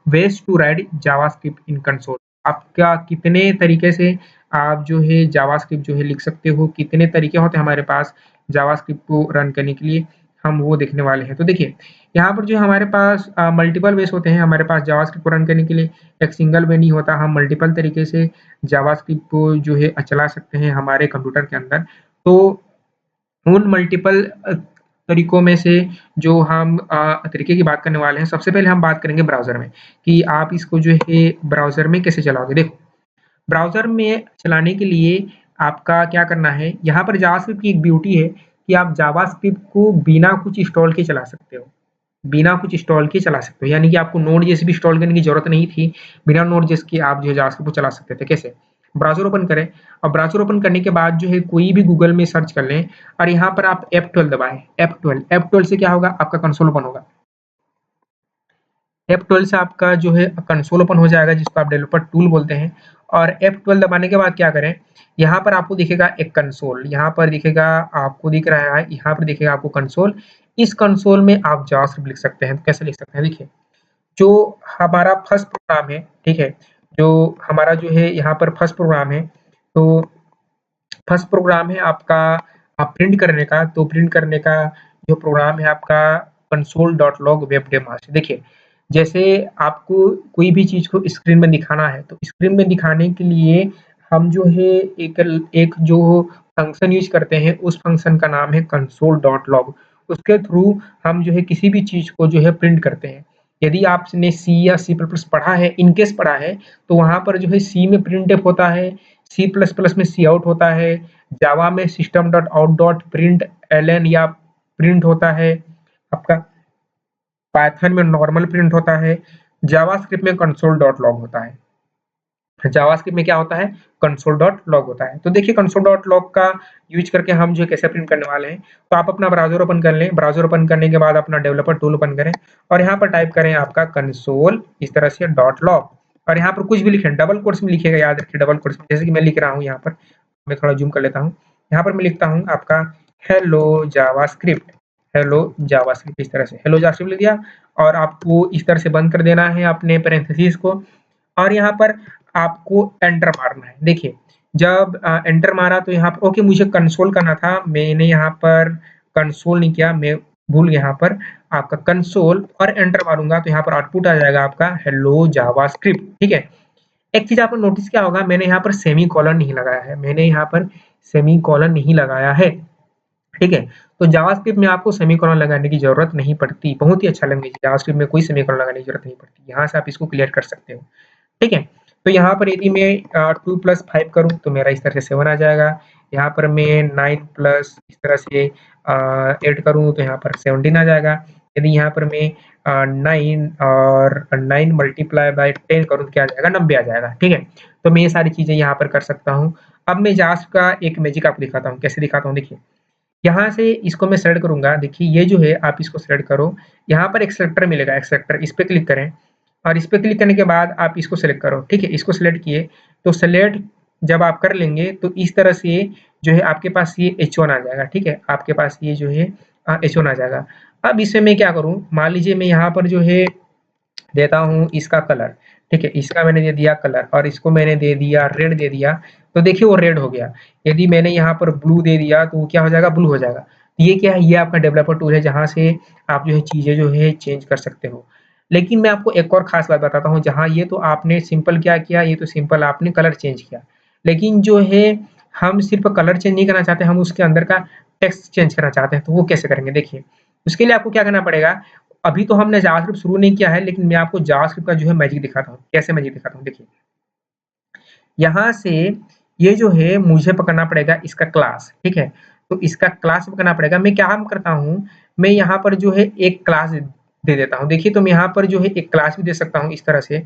ways to write JavaScript in console. आप क्या कितने तरीके से आप जो है जावास्क्रिप्ट जो है लिख सकते हो, कितने तरीके होते हैं हमारे पास जावास्क्रिप्ट को रन करने के लिए, हम वो देखने वाले हैं। तो देखिए, यहाँ पर जो हमारे पास मल्टीपल वेज़ होते हैं हमारे पास जावास्क्रिप्ट को रन करने के लिए, एक सिंगल वे नहीं होता, हम मल्टीपल तरीके से जावास्क्रिप्ट को जो है चला सकते हैं हमारे कंप्यूटर के अंदर। तो उन मल्टीपल तरीकों में से जो हम तरीके की बात करने वाले हैं, सबसे पहले हम बात करेंगे ब्राउज़र में, कि आप इसको जो है ब्राउज़र में कैसे चलाओगे। देखो, ब्राउज़र में चलाने के लिए आपका क्या करना है, यहाँ पर जावास्क्रिप्ट की एक ब्यूटी है कि आप जावास्क्रिप्ट को बिना कुछ इंस्टॉल किए चला सकते हो। बिना कुछ इंस्टॉल किए चला सकते हो, यानी कि आपको नोड.जेएस भी इंस्टॉल करने की ज़रूरत नहीं थी। बिना नोड.जेएस के आप जो है जावास्क्रिप्ट को चला सकते थे। कैसे? ब्राउज़र ओपन करें और ब्राउज़र ओपन करने के बाद जो है कोई भी गूगल में सर्च कर लें और यहाँ पर आप F12 दबाएँ, F12 से क्या होगा, आपका कंसोल ओपन होगा। F12 से आपका जो है कंसोल ओपन हो जाएगा, जिसको आप डेवलपर टूल बोलते हैं। और F12 दबाने के बाद क्या करें, यहाँ पर आपको दिखेगा एक कंसोल, यहाँ पर दिखेगा, आपको दिख रहा है, यहाँ पर दिखेगा आपको कंसोल। इस कंसोल में आप जावास्क्रिप्ट लिख सकते हैं। कैसे लिख सकते हैं, देखिए, जो हमारा फर्स्ट प्रोग्राम है, ठीक है? जो हमारा जो है यहाँ पर फर्स्ट प्रोग्राम है, तो फर्स्ट प्रोग्राम है आपका प्रिंट करने का, तो प्रिंट करने का जो प्रोग्राम है आपका console.log webdemo। देखिए, जैसे आपको कोई भी चीज़ को स्क्रीन में दिखाना है, तो स्क्रीन में दिखाने के लिए हम जो है एक जो फंक्शन यूज़ करते हैं, उस फंक्शन का नाम है console.log। उसके थ्रू हम जो है किसी भी चीज़ को जो है प्रिंट करते हैं। यदि आपने सी या सी प्लस प्लस पढ़ा है, इन केस पढ़ा है, तो वहाँ पर जो है सी में प्रिंटफ होता है, सी प्लस प्लस में काउट होता है, जावा में system dot out dot println या प्रिंट होता है, आपका पाइथन में नॉर्मल प्रिंट होता है, जावास्क्रिप्ट में कंसोल डॉट लॉग होता है। जावास्क्रिप्ट में क्या होता है, कंसोल डॉट लॉग होता है। तो देखिए, कंसोल डॉट लॉग का यूज करके हम जो है कैसे प्रिंट करने वाले हैं। तो आप अपना ब्राउज़र ओपन कर लें, ब्राउज़र ओपन करने के बाद अपना डेवलपर टूल ओपन करें और यहाँ पर टाइप करें आपका कंसोल, इस तरह से डॉट लॉग, और यहाँ पर कुछ भी लिखें, डबल कोट्स में लिखिएगा, याद रखिए डबल कोट्स में, जैसे कि मैं लिख रहा हूँ यहाँ पर, मैं थोड़ा ज़ूम कर लेता हूँ। यहाँ पर मैं लिखता हूँ आपका हेलो जावास्क्रिप्ट, हेलो जावास्क्रिप्ट, इस तरह से हेलो जावास्क्रिप्ट लिख दिया और आपको इस तरह से बंद कर देना है अपने पैरेंथेसिस को और यहाँ पर आपको एंटर मारना है। देखिए, जब एंटर मारा तो यहाँ पर ओके, मुझे कंसोल करना था, मैंने यहाँ पर कंसोल नहीं किया, मैं भूल गया, यहाँ पर आपका कंसोल और एंटर मारूँगा तो यहाँ पर आउटपुट आ जाएगा आपका हेलो जावास्क्रिप्ट, ठीक है? एक चीज़ आपने नोटिस किया होगा, मैंने यहाँ पर सेमीकोलन नहीं लगाया है, मैंने यहाँ पर सेमीकोलन नहीं लगाया है, ठीक है? तो जावास्क्रिप्ट में आपको सेमीकोलन लगाने की ज़रूरत नहीं पड़ती, बहुत ही अच्छा लैंग्वेज है, जावास्क्रिप्ट में कोई सेमीकोलन लगाने की ज़रूरत नहीं पड़ती, यहाँ से आप इसको क्लियर कर सकते हो। ठीक है? तो यहाँ पर यदि मैं 2 + 5 करूँ तो मेरा इस तरह से 7 आ जाएगा। यहाँ पर मैं 9 प्लस इस तरह से 8 करूँ तो यहाँ पर 17 आ जाएगा। यदि यहाँ पर मैं 9 और 9 मल्टीप्लाई बाय 10 करूँ तो क्या आ जाएगा, 90 आ जाएगा। ठीक है? तो मैं ये सारी चीज़ें यहाँ पर कर सकता हूँ। अब मैं जावा का एक मैजिक आपको दिखाता हूँ, कैसे दिखाता हूँ देखिए। यहाँ से इसको मैं सेलेक्ट करूँगा, देखिए ये जो है आप इसको सेलेक्ट करो, यहाँ पर एक सेलेक्टर मिलेगा, एक सेलेक्टर, इस पे क्लिक करें और इस पे क्लिक करने के बाद आप इसको सेलेक्ट करो, ठीक है? इसको सेलेक्ट किए, तो सेलेक्ट जब आप कर लेंगे तो इस तरह से जो है आपके पास ये H1 आ जाएगा, ठीक है? आपके पास ये जो है H1 आ जाएगा। अब इसमें मैं क्या करूँ, मान लीजिए मैं यहाँ पर जो है देता हूँ इसका कलर, ठीक है? इसका मैंने दे दिया कलर और इसको मैंने दे दिया रेड दे दिया, तो देखिए वो रेड हो गया। यदि मैंने यहाँ पर ब्लू दे दिया तो वो क्या हो जाएगा, ब्लू हो जाएगा। ये क्या है, ये आपका डेवलपर टूल है जहाँ से आप जो है चीज़ें जो है चेंज कर सकते हो। लेकिन मैं आपको एक और ख़ास बात बताता हूँ, जहाँ ये तो आपने सिंपल क्या किया, ये तो सिंपल आपने कलर चेंज किया। लेकिन जो है हम सिर्फ़ कलर चेंज नहीं करना चाहते, हम उसके अंदर का टेक्स्ट चेंज करना चाहते हैं, तो वो कैसे करेंगे देखिए। उसके लिए आपको क्या करना पड़ेगा, अभी तो हमने जावास्क्रिप्ट शुरू नहीं किया है, लेकिन मैं आपको जावास्क्रिप्ट का जो है मैजिक दिखाता हूँ। कैसे मैजिक दिखाता हूँ देखिए। यहाँ से ये जो है मुझे पकड़ना पड़ेगा इसका क्लास, ठीक है? तो इसका क्लास पकड़ना पड़ेगा। मैं क्या काम करता हूँ, मैं यहाँ पर जो है एक क्लास दे देता हूँ। देखिए, तो मैं यहाँ पर जो है एक क्लास भी दे सकता हूँ इस तरह से।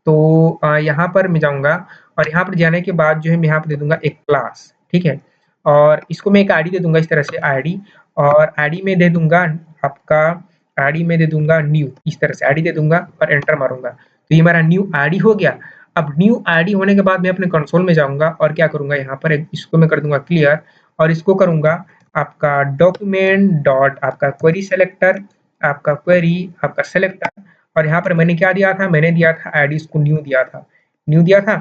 तो यहाँ पर मैं जाऊँगा और यहाँ पर जाने के बाद जो है मैं यहाँ पे दे दूँगा एक क्लास, ठीक है? और इसको मैं एक आईडी दे दूँगा इस तरह से आईडी, और आईडी में दे दूँगा आपका, आईडी में दे दूँगा न्यू, इस तरह से आईडी दे दूँगा और एंटर मारूँगा। तो ये मेरा न्यू आईडी हो गया। अब न्यू आईडी होने के बाद मैं अपने कंसोल में जाऊँगा और क्या करूँगा, यहाँ पर इसको मैं कर दूँगा क्लियर और इसको करूँगा आपका डॉक्यूमेंट डॉट आपका क्वेरी सेलेक्टर, आपका क्वेरी आपका सेलेक्टर, और यहाँ पर मैंने क्या दिया था, मैंने दिया था आईडी, इसको न्यू दिया था, न्यू दिया था।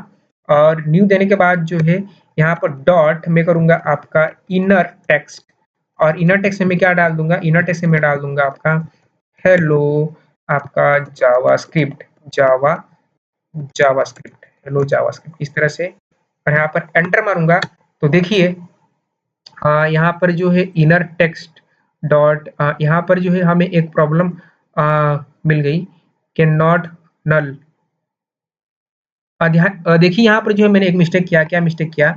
और न्यू देने के बाद जो है यहाँ पर डॉट मैं करूँगा आपका इनर टेक्स्ट, और इनर टेक्स्ट में मैं क्या डाल दूंगा, इनर टेक्स्ट में मैं डाल दूंगा आपका हेलो आपका जावास्क्रिप्ट, जावास्क्रिप्ट, हेलो जावास्क्रिप्ट, इस तरह से। और यहाँ पर एंटर मारूंगा तो देखिए यहाँ पर जो है इनर टेक्स्ट डॉट यहाँ पर जो है हमें एक प्रॉब्लम मिल गई, कैन नॉट नल। देखिए यहाँ पर जो है मैंने एक मिस्टेक किया, क्या मिस्टेक किया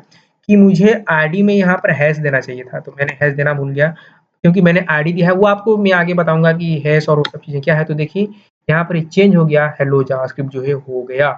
कि मुझे आईडी में यहाँ पर हैश देना चाहिए था, तो मैंने हैश देना भूल गया, क्योंकि मैंने आईडी दिया है, वो आपको मैं आगे बताऊंगा कि हैश और वो सब चीजें क्या है। तो देखिए यहाँ पर चेंज हो गया, हेलो जावास्क्रिप्ट जो है हो गया,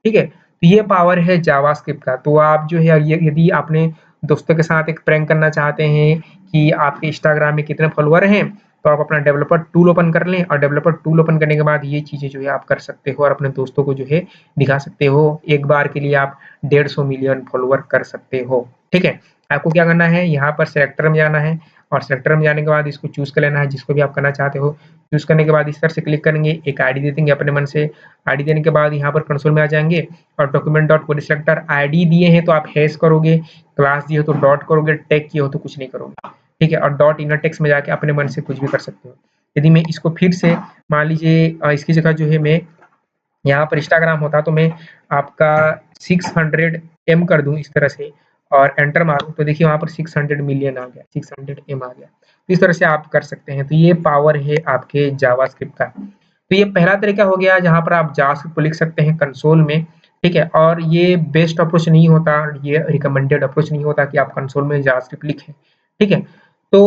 ठीक है। तो ये पावर है जावास्क्रिप्ट का। तो आप जो है यदि आपने दोस्तों के साथ एक प्रैंक करना चाहते हैं कि आपके इंस्टाग्राम में कितने फॉलोअर हैं, तो आप अपना डेवलपर टूल ओपन कर लें, और डेवलपर टूल ओपन करने के बाद ये चीज़ें जो है आप कर सकते हो और अपने दोस्तों को जो है दिखा सकते हो। एक बार के लिए आप 150 मिलियन फॉलोअर कर सकते हो, ठीक है। आपको क्या करना है, यहाँ पर सेलेक्टर में जाना है, और सेलेक्टर में जाने के बाद इसको चूज कर लेना है, जिसको भी आप करना चाहते हो। चूज करने के बाद इस तरह से क्लिक करेंगे, एक आईडी दे देंगे अपने मन से। आईडी देने के बाद यहाँ पर कंसोल में आ जाएंगे, और document dot query selector, ID दिए हैं तो आप हैश करोगे, क्लास दिए हो तो डॉट करोगे, टैग किए हो तो कुछ नहीं करोगे, ठीक है। और डॉट इनर टेक्स्ट में जाके अपने मन से कुछ भी कर सकते हो। यदि मैं इसको फिर से मान लीजिए इसकी जगह जो है मैं यहाँ पर इंस्टाग्राम होता तो मैं आपका 600 एम कर दूं इस तरह से, और एंटर मारूं तो देखिए वहां पर 600 मिलियन आ गया, 600 एम आ गया। तो इस तरह से आप कर सकते हैं। तो ये पावर है आपके जावास्क्रिप्ट का। तो ये पहला तरीका हो गया जहां पर आप जावास्क्रिप्ट को लिख सकते हैं कंसोल में, ठीक है। और ये बेस्ट अप्रोच नहीं होता, ये रिकमेंडेड अप्रोच नहीं होता कि आप कंसोल में जावास्क्रिप्ट लिखें, ठीक है। तो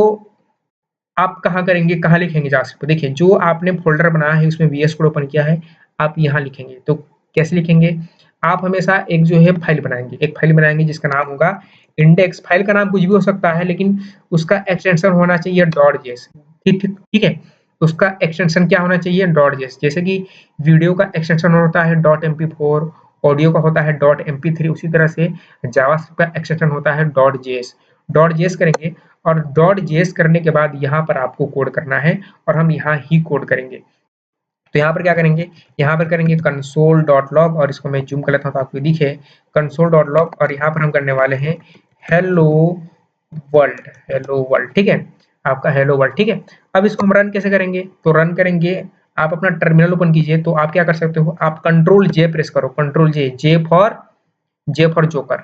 आप कहाँ करेंगे, कहाँ लिखेंगे जावास्क्रिप्ट? देखिए जो आपने फ़ोल्डर बनाया है उसमें वीएस कोड ओपन किया है, आप यहाँ लिखेंगे। तो कैसे लिखेंगे? आप हमेशा एक जो है फ़ाइल बनाएँगे, एक फ़ाइल बनाएँगे जिसका नाम होगा इंडेक्स। फ़ाइल का नाम कुछ भी हो सकता है, लेकिन उसका एक्सटेंशन होना चाहिए .js, ठीक ठीक ठीक है? उसका एक्सटेंशन क्या होना चाहिए? .js। जैसे कि वीडियो का एक्सटेंशन होता है .mp4, ऑडियो का होता है .mp3, उसी तरह से जावास्क्रिप्ट का एक्सटेंशन होता है .js। .js करेंगे, और .js करने के बाद यहाँ पर आपको कोड करना है, और हम यहाँ ही कोड करेंगे। तो यहाँ पर क्या करेंगे, यहाँ पर करेंगे console.log, और इसको मैं जूम कर लेता हूँ तो आपको दिखे console.log, और यहाँ पर हम करने वाले हैं हेलो वर्ल्ड, हेलो वर्ल्ड, ठीक है। आपका हेलो वर्ल्ड, ठीक है। अब इसको हम रन कैसे करेंगे? तो रन करेंगे, आप अपना टर्मिनल ओपन कीजिए। तो आप क्या कर सकते हो, आप कंट्रोल जे प्रेस करो, control J, J for joker,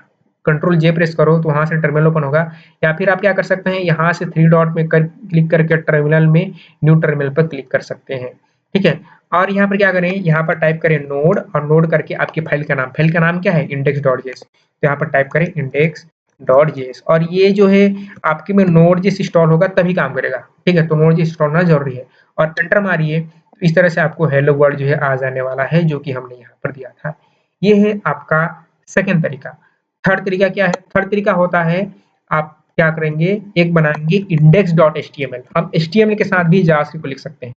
control J press करो तो वहां से टर्मिनल ओपन होगा। या फिर आप क्या कर सकते हैं, यहाँ से थ्री डॉट में क्लिक करके टर्मिनल में न्यू टर्मिनल पर क्लिक कर सकते हैं, ठीक है। और यहाँ पर क्या करें, यहाँ पर टाइप करें नोड, और नोड करके आपकी फाइल का नाम क्या है, इंडेक्स डॉट जेएस। तो यहाँ पर टाइप करें इंडेक्स डॉट जेएस, और ये जो है आपके में नोड जेएस इंस्टॉल होगा तभी काम करेगा, ठीक है। तो नोड जेएस इंस्टॉल होना जरूरी है, और एंटर मारिए। इस तरह से आपको हेलो वर्ल्ड जो है आ जाने वाला है, जो कि हमने यहाँ पर दिया था। ये है आपका सेकंड तरीका। थर्ड तरीका क्या है? थर्ड तरीका होता है, आप क्या करेंगे, एक बनाएंगे इंडेक्स डॉट एचटीएमएल। हम एचटीएमएल के साथ भी जावास्क्रिप्ट को लिख सकते हैं।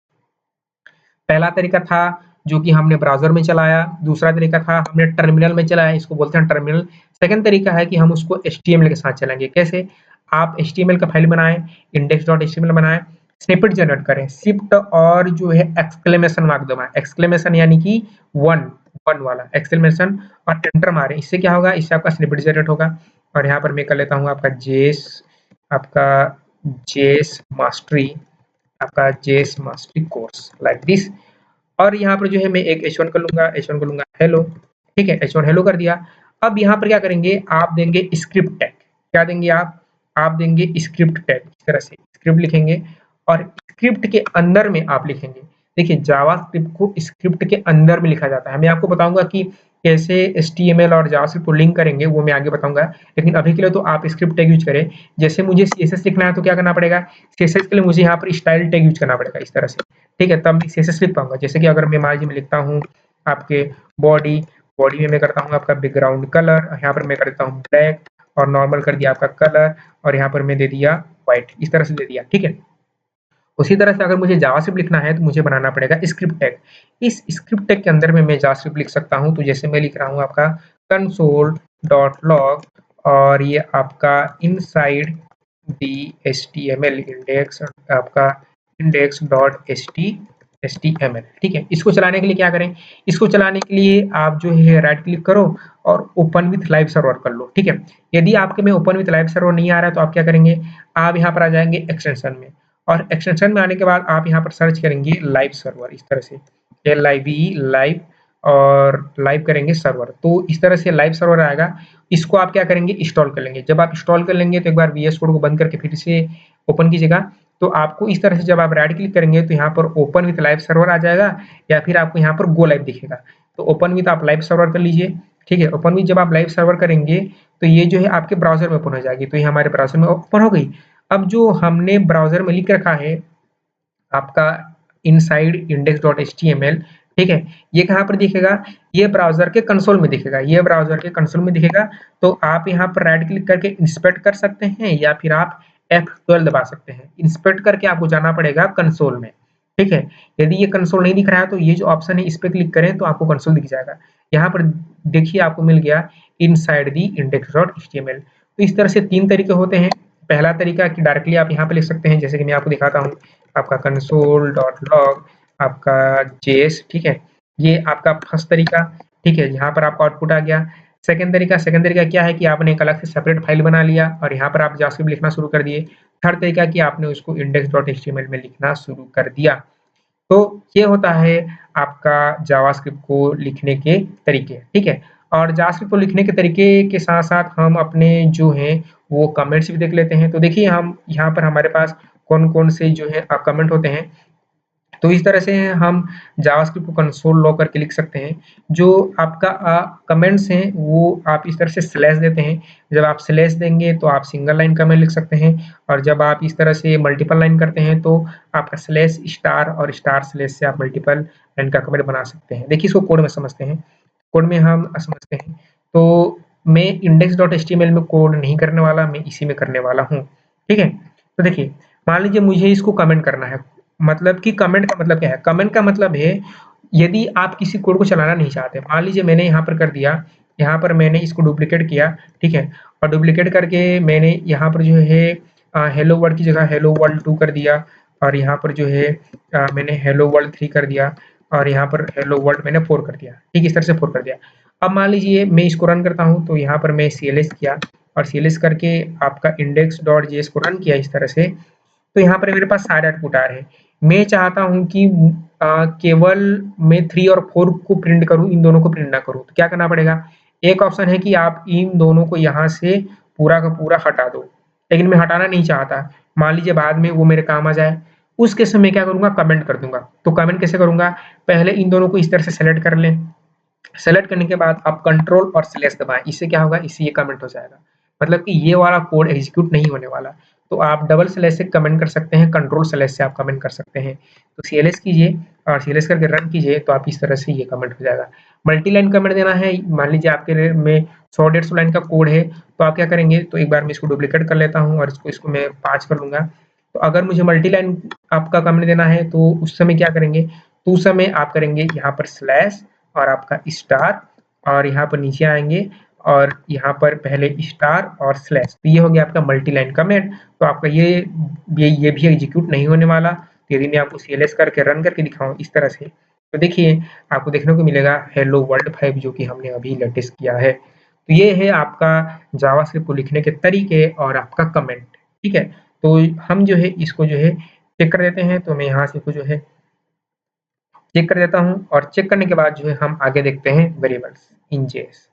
पहला तरीका था जो कि हमने ब्राउज़र में चलाया, दूसरा तरीका था हमने टर्मिनल में चलाया, इसको बोलते हैं टर्मिनल। सेकंड तरीका है कि हम उसको एचटीएमएल के साथ चलाएँगे। कैसे? आप एचटीएमएल का फाइल बनाएँ, इंडेक्स.html बनाएँ, स्निपेट जनरेट करें, शिफ्ट और जो है एक्सक्लेमेशन मार्क दबाएँ, एक्सक्लेमेशन यानी कि 1 1 वाला एक्सक्लेमेशन, और एंटर मारें। इससे क्या होगा? इससे आपका स्निपेट जनरेट होगा। और यहाँ पर मैं कर लेता हूँ आपका जेएस मास्टरी, आपका JS mastery course like this. और यहाँ पर जो है मैं एक H1 कर लूँगा, H1 कर लूँगा हेलो, ठीक है, H1 हेलो कर दिया। अब यहाँ पर क्या करेंगे, आप देंगे स्क्रिप्ट टैग। क्या देंगे आप? आप देंगे स्क्रिप्ट टैग, इस तरह से स्क्रिप्ट लिखेंगे, और स्क्रिप्ट के अंदर में आप लिखेंगे। देखिए जावास्क्रिप्ट को स्क्रिप्ट के अंदर में लिखा जाता है। मैं आपको बताऊँगा कि कैसे एचटीएमएल और जावास्क्रिप्ट को लिंक करेंगे, वो मैं आगे बताऊँगा। लेकिन अभी के लिए तो आप स्क्रिप्ट टैग यूज़ करें। जैसे मुझे सीएसएस लिखना है तो क्या करना पड़ेगा, सीएसएस के लिए मुझे यहाँ पर स्टाइल टैग यूज़ करना पड़ेगा, इस तरह से, ठीक है, तब मैं सीएसएस लिख पाऊँगा। जैसे कि अगर मैं मान लीजिए मैं लिखता हूँ आपके बॉडी, बॉडी में मैं करता हूँ आपका बैकग्राउंड कलर, यहाँ पर मैं कर देता हूँ ब्लैक, और नॉर्मल कर दिया आपका कलर, और यहाँ पर मैं दे दिया व्हाइट, इस तरह से दे दिया, ठीक है। उसी तरह से अगर मुझे जावास्क्रिप्ट लिखना है तो मुझे बनाना पड़ेगा स्क्रिप्ट टैग। इस स्क्रिप्ट टैग के अंदर में मैं जावास्क्रिप्ट लिख सकता हूँ। तो जैसे मैं लिख रहा हूँ आपका console.log, और ये आपका इनसाइड दी HTML इंडेक्स आपका index.html, ठीक है। इसको चलाने के लिए क्या करें, इसको चलाने के लिए आप जो है राइट क्लिक करो और ओपन विथ लाइव सर्वर कर लो, ठीक है। यदि आपके में ओपन विथ लाइव सर्वर नहीं आ रहा है तो आप क्या करेंगे, आप यहाँ पर आ जाएंगे एक्सटेंशन में, और एक्सटेंशन में आने के बाद आप यहाँ पर सर्च करेंगे लाइव सर्वर, इस तरह से LIVE लाइव, और लाइव करेंगे सर्वर, तो इस तरह से लाइव सर्वर आएगा। इसको आप क्या करेंगे, इंस्टॉल कर लेंगे। जब आप इंस्टॉल कर लेंगे तो एक बार VS कोड को बंद करके फिर से ओपन कीजिएगा, तो आपको इस तरह से जब आप राइट क्लिक करेंगे तो यहाँ पर ओपन विथ लाइव सर्वर आ जाएगा, या फिर आपको यहाँ पर गो लाइव दिखेगा। तो ओपन विथ आप लाइव सर्वर कर लीजिए, ठीक है। ओपन विथ जब आप लाइव सर्वर करेंगे तो ये जो है आपके ब्राउज़र में ओपन हो जाएगी, तो ये हमारे ब्राउज़र में ओपन हो गई। अब जो हमने ब्राउज़र में लिख रखा है आपका इनसाइड index.html, ठीक है, ये कहाँ पर दिखेगा, ये ब्राउज़र के कंसोल में दिखेगा, ये ब्राउज़र के कंसोल में दिखेगा। तो आप यहाँ पर राइट क्लिक करके इंस्पेक्ट कर सकते हैं, या फिर आप F12 दबा सकते हैं। इंस्पेक्ट करके आपको जाना पड़ेगा कंसोल में, ठीक है। यदि ये कंसोल नहीं दिख रहा है तो ये जो ऑप्शन है इस पे क्लिक करें तो आपको कंसोल दिख जाएगा। यहाँ पर देखिए आपको मिल गया इनसाइड द index.html। तो इस तरह से 3 तरीके होते हैं। पहला तरीका कि डायरेक्टली आप यहाँ पे लिख सकते हैं, जैसे कि मैं आपको दिखाता हूँ, आपका console.log आपका JS, ठीक है। ये आपका फर्स्ट तरीका, ठीक है, यहाँ पर आपका आउटपुट आ गया। सेकंड तरीका क्या है कि आपने एक अलग से सेपरेट फाइल बना लिया और यहाँ पर आप जावास्क्रिप्ट लिखना शुरू कर दिए। थर्ड तरीका कि आपने उसको index.html में लिखना शुरू कर दिया। तो ये होता है आपका जावास्क्रिप्ट को लिखने के तरीके, ठीक है। और जावास्क्रिप्ट को लिखने के तरीके के साथ-साथ हम अपने जो हैं वो कमेंट्स भी देख लेते हैं। तो देखिए हम यहाँ पर हमारे पास कौन-कौन से जो है कमेंट होते हैं। तो इस तरह से हम जावास्क्रिप्ट को कंसोल लॉग करके लिख सकते हैं। जो आपका कमेंट्स हैं वो आप इस तरह से स्लैश देते हैं। जब आप स्लैश देंगे तो आप सिंगल लाइन कमेंट लिख सकते हैं, और जब आप इस तरह से मल्टीपल लाइन करते हैं तो आपका स्लैश स्टार और स्टार स्लैश से आप मल्टीपल लाइन का कमेंट बना सकते हैं। देखिए इसको कोड में समझते हैं। कोड में हम समझते हैं। तो मैं index.html में कोड नहीं करने वाला, मैं इसी में करने वाला हूँ, ठीक है। तो देखिए मान लीजिए मुझे इसको कमेंट करना है, मतलब कि कमेंट का मतलब क्या है? कमेंट का मतलब है यदि आप किसी कोड को चलाना नहीं चाहते, मान लीजिए मैंने यहाँ पर कर दिया, यहाँ पर मैंने इसको डुप्लिकेट किया, ठीक है? और डुप्लिकेट करके मैंने यहाँ पर जो है हेलो वर्ल्ड की जगह हेलो वर्ल्ड 2 कर दिया, और यहाँ पर जो है मैंने हेलो वर्ल्ड 3 कर दिया, और यहाँ पर हेलो वर्ल्ड मैंने 4 कर दिया, ठीक है? इस तरह से 4 कर दिया। अब मान लीजिए मैं इसको रन करता हूँ, तो यहाँ पर मैं CLS किया और CLS करके आपका index.js को रन किया इस तरह से, तो यहाँ पर मेरे पास सारे आउटपुट आ रहे हैं। मैं चाहता हूँ कि केवल मैं 3 और 4 को प्रिंट करूँ, इन दोनों को प्रिंट ना करूँ। तो क्या करना पड़ेगा? एक ऑप्शन है कि आप इन दोनों को यहाँ से पूरा का पूरा हटा दो, लेकिन मैं हटाना नहीं चाहता। मान लीजिए बाद में वो मेरे काम आ जाए, उस केस में मैं क्या करूँगा? कमेंट कर दूँगा। तो कमेंट कैसे करूँगा? पहले इन दोनों को इस तरह से सेलेक्ट कर लें, सेलेक्ट करने के बाद आप कंट्रोल और स्लैश दबाएँ, इससे क्या होगा? इससे ये कमेंट हो जाएगा। मतलब कि ये वाला कोड एग्ज़ीक्यूट नहीं होने वाला। तो आप डबल स्लैश से कमेंट कर सकते हैं, कंट्रोल स्लैश से आप कमेंट कर सकते हैं। तो CLS कीजिए और CLS करके रन कीजिए, तो आप इस तरह से ये कमेंट हो जाएगा। मल्टी लाइन कमेंट देना है, मान लीजिए आपके में 100-150 लाइन का कोड है, तो आप क्या करेंगे? तो एक बार मैं इसको डुप्लिकेट कर लेता हूँ और इसको मैं 5 कर लूँगा। तो अगर मुझे मल्टी लाइन आपका कमेंट देना है, तो उस समय क्या करेंगे? तो उस समय आप करेंगे यहाँ पर स्लैश और आपका स्टार, और यहाँ पर नीचे आएँगे और यहाँ पर पहले स्टार और स्लैश, तो ये हो गया आपका मल्टी लाइन कमेंट। तो आपका ये भी एग्जीक्यूट नहीं होने वाला। तो यदि मैं आपको CLS करके रन करके दिखाऊँ इस तरह से, तो देखिए आपको देखने को मिलेगा हेलो वर्ल्ड 5 जो कि हमने अभी लेटेस्ट किया है। तो ये है आपका जावास्क्रिप्ट को लिखने के तरीके और आपका कमेंट, ठीक है? तो हम जो है इसको जो है चेक कर देते हैं, तो मैं यहाँ से इसको जो है चेक कर देता हूँ, और चेक करने के बाद जो है हम आगे देखते हैं वेरिएबल्स इन JS।